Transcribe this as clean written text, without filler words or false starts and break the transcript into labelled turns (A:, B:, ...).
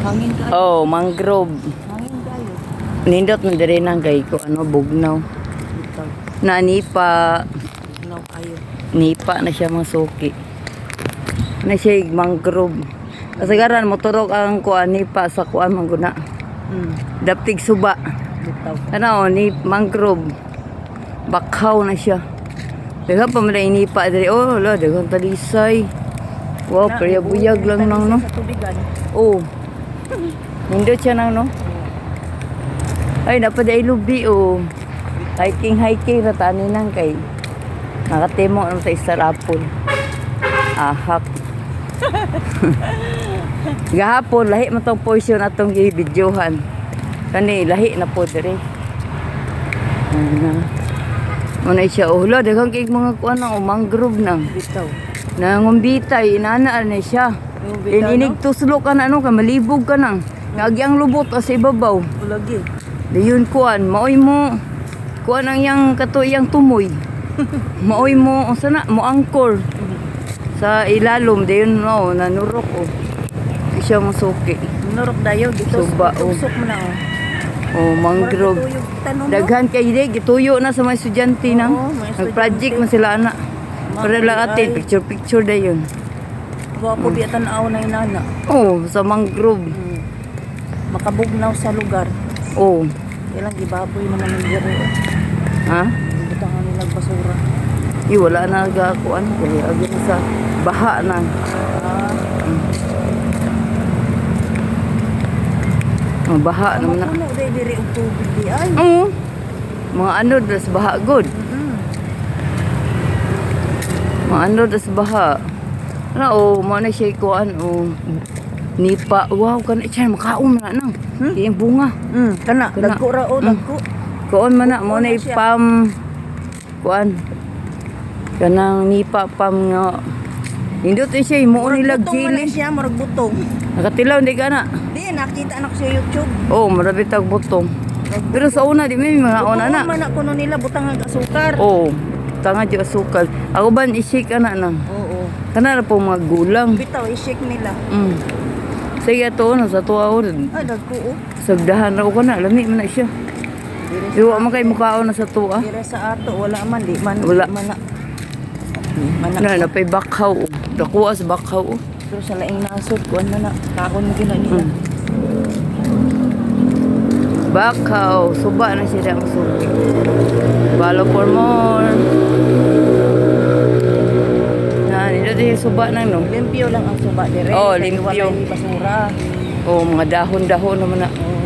A: hangin kayo.
B: Oh, mangrove.
A: Hangin kayo.
B: Nindot na diri nang kay ko ano bugnaw.
A: Bitaw.
B: Na nipa,
A: Bugnaw kayo.
B: nipa na siya mga suki. Na siya mangrove. Kasagaran mo turok ang kuan nipa sa kuan mangguna. Daptig suba.
A: Bitaw.
B: Ano ni mangrove. Bakhaw na siya. Daghang pa man inipa diri. Oh, la daghang talisay. Wow, kaya buyag lang nang no.
A: Sa tubigan.
B: Oh. Nindot siya nang no. Ay, napad ay lubi oh. Hiking ratani nang kay. Nakatemo ano sa Star Apple. Ahak. Gahapon lahi man tong portion atong gibidyohan. Kani lahi na po diri. Muna siya uhlo daghang kay mga kuan nang mangrove nang.
A: Bitaw.
B: Nangumbitay inana na siya.
A: Yung bitaw,
B: Inig tuslo ka na ano ka malibog ka nang. Ngagyang lubot o sa ibabaw.
A: Ulagi.
B: Dayon kuan maoy mo. Kuan ang yang katuyang tumoy. Maoy mo sana mo angkor sa ilalom dayon no nanurok oh. Di siya mo suki.
A: Nurok dayo dito.
B: Suba, oh.
A: Tusok mo na oh.
B: Oh, mangrove.
A: Murag ito yung tanong mo.
B: Daghan kay di gituyo na sa mga estudyante
A: Oo,
B: na.
A: mga
B: Nag-project
A: estudyante.
B: man sila ana. Para lang atin
A: Ay.
B: picture dayon.
A: Gwapo di tanaw na inana.
B: Oh, sa mangrove.
A: Makabugnaw sa lugar.
B: Oh.
A: Ilang gibaboy naman ng diri.
B: Ha?
A: Butang ang nilang basura.
B: Wala na nagakuan kay agi na sa baha na. Ang baha naman na.
A: Mapuno day diri og tubig di ay.
B: Oo. Mga ano das baha good. Mga ano das baha. Ano oh, mo na siya kuan oh. Nipa. Wow, kana siya makaon na nang. Yung bunga.
A: Kana
B: Kana.
A: dagko ra o dagko.
B: Kuan man na mo na
A: Ano siya?
B: ipam kuan. Kanang nipa pam nga. Hindot siya mo nilag
A: Butong man na
B: chili.
A: siya murag butong.
B: Nakatilaw di ka na.
A: Di nakita anak sa YouTube.
B: Oh, marami tag butong. Pero sa una di may mga una na.
A: Man kuno nila butang ang asukar.
B: Oh, tanga di asukal. Ako ban isik ana nang.
A: Oo.
B: Kana ra po mga gulang.
A: Bitaw i-shake nila.
B: Sige to no sa tuwa or
A: Ay dagko o.
B: sagdahan ra ko kana lami man na siya.
A: Dire
B: Iwa man kay mukhaon na sa tuwa.
A: dire sa ato wala man di man
B: Wala.
A: man na.
B: Na napay bakhaw. Dakuha sa bakhaw.
A: Pero sa laing nasod kuan na kakon mo gina nila.
B: Bakhaw, suba na siya ang suki. Follow for more. Na nito di suba na no.
A: Limpyo lang ang suba dire.
B: Oo,
A: Kaya
B: limpyo.
A: walay basura.
B: Oh, mga dahon-dahon naman na.
A: Oo.